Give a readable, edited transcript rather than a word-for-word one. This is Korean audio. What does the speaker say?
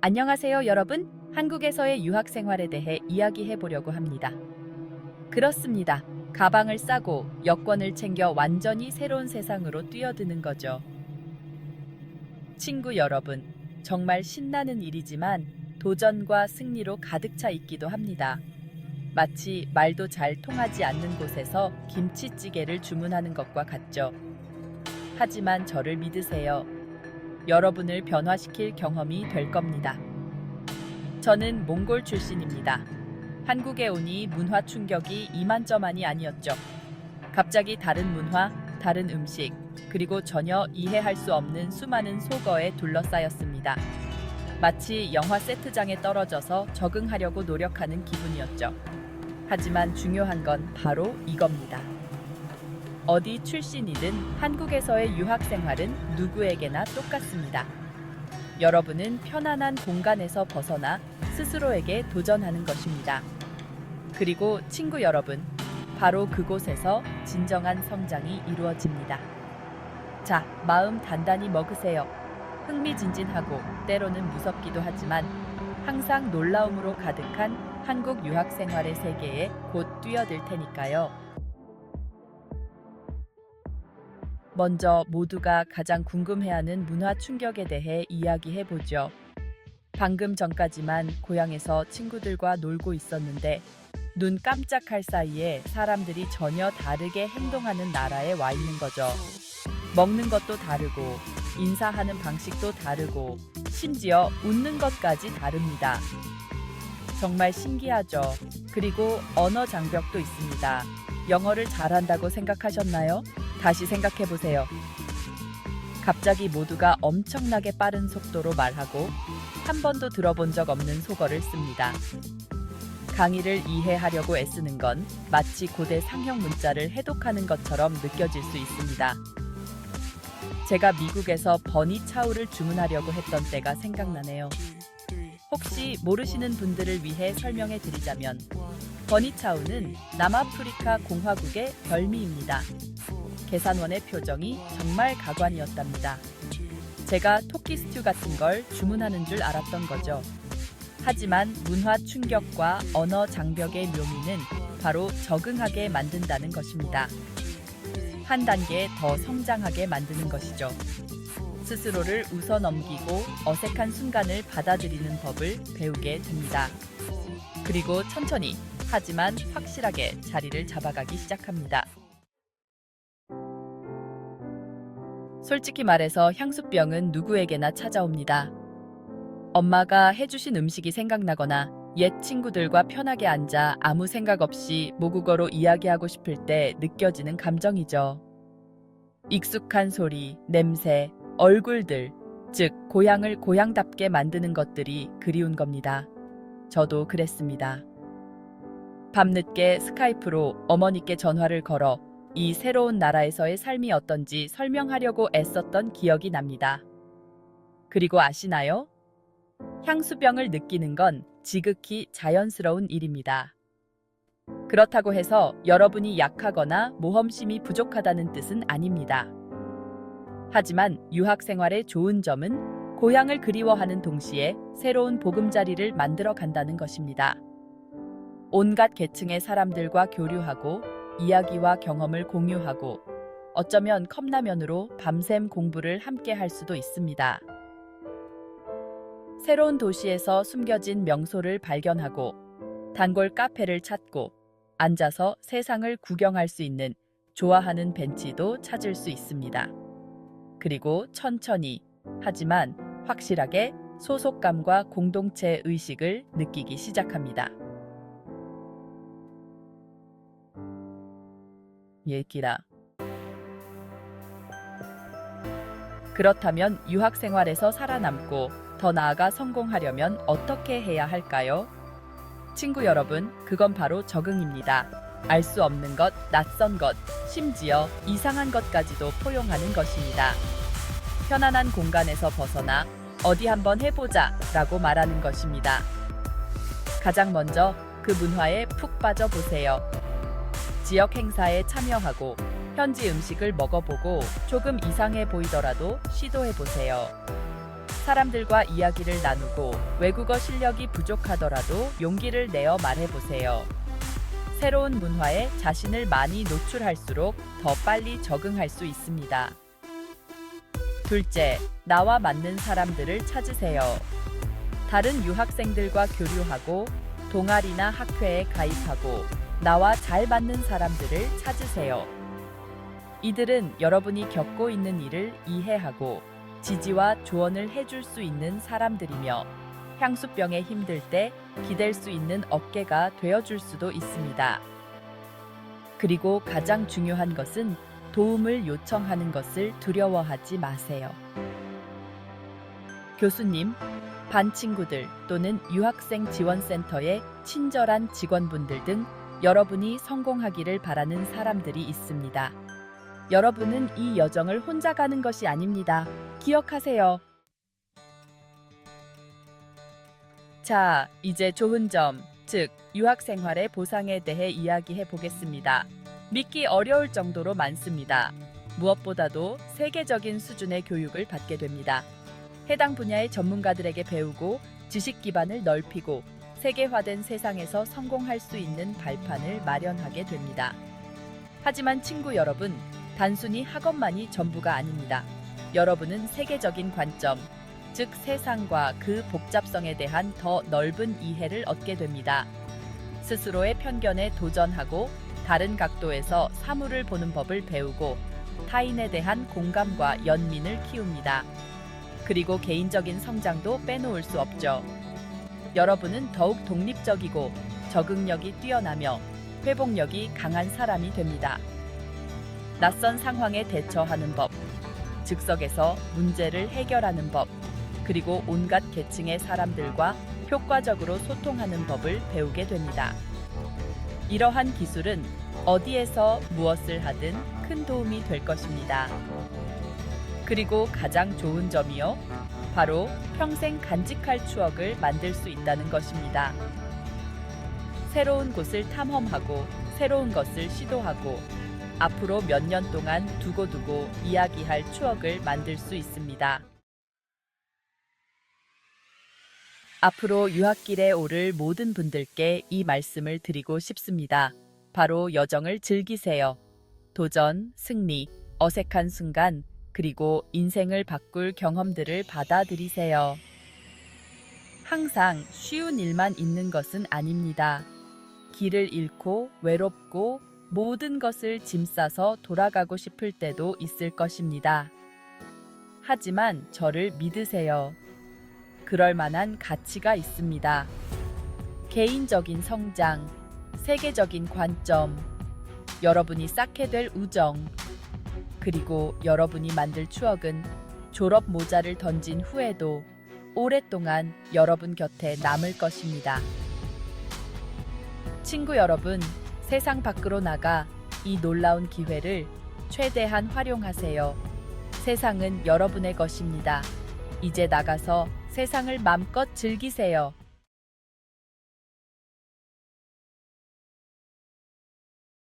안녕하세요, 여러분. 한국에서의 유학 생활에 대해 이야기해 보려고 합니다. 그렇습니다. 가방을 싸고 여권을 챙겨 완전히 새로운 세상으로 뛰어드는 거죠. 친구 여러분, 정말 신나는 일이지만 도전과 승리로 가득 차 있기도 합니다. 마치 말도 잘 통하지 않는 곳에서 김치찌개를 주문하는 것과 같죠. 하지만 저를 믿으세요. 여러분을 변화시킬 경험이 될 겁니다. 저는 몽골 출신입니다. 한국에 오니 문화 충격이 이만저만이 아니었죠. 갑자기 다른 문화, 다른 음식, 그리고 전혀 이해할 수 없는 수많은 속어에 둘러싸였습니다. 마치 영화 세트장에 떨어져서 적응하려고 노력하는 기분이었죠. 하지만 중요한 건 바로 이겁니다. 어디 출신이든 한국에서의 유학 생활은 누구에게나 똑같습니다. 여러분은 편안한 공간에서 벗어나 스스로에게 도전하는 것입니다. 그리고 친구 여러분, 바로 그곳에서 진정한 성장이 이루어집니다. 자, 마음 단단히 먹으세요. 흥미진진하고 때로는 무섭기도 하지만 항상 놀라움으로 가득한 한국 유학 생활의 세계에 곧 뛰어들 테니까요. 먼저 모두가 가장 궁금해하는 문화 충격에 대해 이야기해보죠. 방금 전까지만 고향에서 친구들과 놀고 있었는데 눈 깜짝할 사이에 사람들이 전혀 다르게 행동하는 나라에 와 있는 거죠. 먹는 것도 다르고 인사하는 방식도 다르고 심지어 웃는 것까지 다릅니다. 정말 신기하죠. 그리고 언어 장벽도 있습니다. 영어를 잘한다고 생각하셨나요? 다시 생각해보세요. 갑자기 모두가 엄청나게 빠른 속도로 말하고 한 번도 들어본 적 없는 속어를 씁니다. 강의를 이해하려고 애쓰는 건 마치 고대 상형 문자를 해독하는 것처럼 느껴질 수 있습니다. 제가 미국에서 버니 차우를 주문하려고 했던 때가 생각나네요. 혹시 모르시는 분들을 위해 설명해 드리자면 버니 차우는 남아프리카 공화국의 별미입니다. 계산원의 표정이 정말 가관이었답니다. 제가 토끼 스튜 같은 걸 주문하는 줄 알았던 거죠. 하지만 문화 충격과 언어 장벽의 묘미는 바로 적응하게 만든다는 것입니다. 한 단계 더 성장하게 만드는 것이죠. 스스로를 웃어넘기고 어색한 순간을 받아들이는 법을 배우게 됩니다. 그리고 천천히, 하지만 확실하게 자리를 잡아가기 시작합니다. 솔직히 말해서 향수병은 누구에게나 찾아옵니다. 엄마가 해주신 음식이 생각나거나 옛 친구들과 편하게 앉아 아무 생각 없이 모국어로 이야기하고 싶을 때 느껴지는 감정이죠. 익숙한 소리, 냄새, 얼굴들, 즉 고향을 고향답게 만드는 것들이 그리운 겁니다. 저도 그랬습니다. 밤늦게 스카이프로 어머니께 전화를 걸어 이 새로운 나라에서의 삶이 어떤지 설명하려고 애썼던 기억이 납니다. 그리고 아시나요? 향수병을 느끼는 건 지극히 자연스러운 일입니다. 그렇다고 해서 여러분이 약하거나 모험심이 부족하다는 뜻은 아닙니다. 하지만 유학 생활의 좋은 점은 고향을 그리워하는 동시에 새로운 보금자리를 만들어 간다는 것입니다. 온갖 계층의 사람들과 교류하고 이야기와 경험을 공유하고 어쩌면 컵라면으로 밤샘 공부를 함께 할 수도 있습니다. 새로운 도시에서 숨겨진 명소를 발견하고 단골 카페를 찾고 앉아서 세상을 구경할 수 있는 좋아하는 벤치도 찾을 수 있습니다. 그리고 천천히, 하지만 확실하게 소속감과 공동체 의식을 느끼기 시작합니다. 얘기라. 그렇다면 유학 생활에서 살아남고 더 나아가 성공하려면 어떻게 해야 할까요? 친구 여러분, 그건 바로 적응입니다. 알 수 없는 것, 낯선 것, 심지어 이상한 것까지도 포용하는 것입니다. 편안한 공간에서 벗어나 어디 한번 해보자 라고 말하는 것입니다. 가장 먼저 그 문화에 푹 빠져보세요. 지역 행사에 참여하고 현지 음식을 먹어보고 조금 이상해 보이더라도 시도해보세요. 사람들과 이야기를 나누고 외국어 실력이 부족하더라도 용기를 내어 말해보세요. 새로운 문화에 자신을 많이 노출할수록 더 빨리 적응할 수 있습니다. 둘째, 나와 맞는 사람들을 찾으세요. 다른 유학생들과 교류하고 동아리나 학회에 가입하고 나와 잘 맞는 사람들을 찾으세요. 이들은 여러분이 겪고 있는 일을 이해하고 지지와 조언을 해줄 수 있는 사람들이며 향수병에 힘들 때 기댈 수 있는 어깨가 되어줄 수도 있습니다. 그리고 가장 중요한 것은 도움을 요청하는 것을 두려워하지 마세요. 교수님, 반 친구들 또는 유학생 지원센터의 친절한 직원분들 등 여러분이 성공하기를 바라는 사람들이 있습니다. 여러분은 이 여정을 혼자 가는 것이 아닙니다. 기억하세요. 자, 이제 좋은 점, 즉 유학 생활의 보상에 대해 이야기해 보겠습니다. 믿기 어려울 정도로 많습니다. 무엇보다도 세계적인 수준의 교육을 받게 됩니다. 해당 분야의 전문가들에게 배우고 지식 기반을 넓히고 세계화된 세상에서 성공할 수 있는 발판을 마련하게 됩니다. 하지만 친구 여러분, 단순히 학업만이 전부가 아닙니다. 여러분은 세계적인 관점, 즉 세상과 그 복잡성에 대한 더 넓은 이해를 얻게 됩니다. 스스로의 편견에 도전하고 다른 각도에서 사물을 보는 법을 배우고 타인에 대한 공감과 연민을 키웁니다. 그리고 개인적인 성장도 빼놓을 수 없죠. 여러분은 더욱 독립적이고 적응력이 뛰어나며 회복력이 강한 사람이 됩니다. 낯선 상황에 대처하는 법, 즉석에서 문제를 해결하는 법, 그리고 온갖 계층의 사람들과 효과적으로 소통하는 법을 배우게 됩니다. 이러한 기술은 어디에서 무엇을 하든 큰 도움이 될 것입니다. 그리고 가장 좋은 점이요, 바로 평생 간직할 추억을 만들 수 있다는 것입니다. 새로운 곳을 탐험하고 새로운 것을 시도하고 앞으로 몇 년 동안 두고두고 이야기할 추억을 만들 수 있습니다. 앞으로 유학길에 오를 모든 분들께 이 말씀을 드리고 싶습니다. 바로 여정을 즐기세요. 도전, 승리, 어색한 순간, 그리고 인생을 바꿀 경험들을 받아들이세요. 항상 쉬운 일만 있는 것은 아닙니다. 길을 잃고 외롭고 모든 것을 짐 싸서 돌아가고 싶을 때도 있을 것입니다. 하지만 저를 믿으세요. 그럴 만한 가치가 있습니다. 개인적인 성장, 세계적인 관점, 여러분이 쌓게 될 우정, 그리고 여러분이 만들 추억은 졸업 모자를 던진 후에도 오랫동안 여러분 곁에 남을 것입니다. 친구 여러분, 세상 밖으로 나가 이 놀라운 기회를 최대한 활용하세요. 세상은 여러분의 것입니다. 이제 나가서 세상을 맘껏 즐기세요.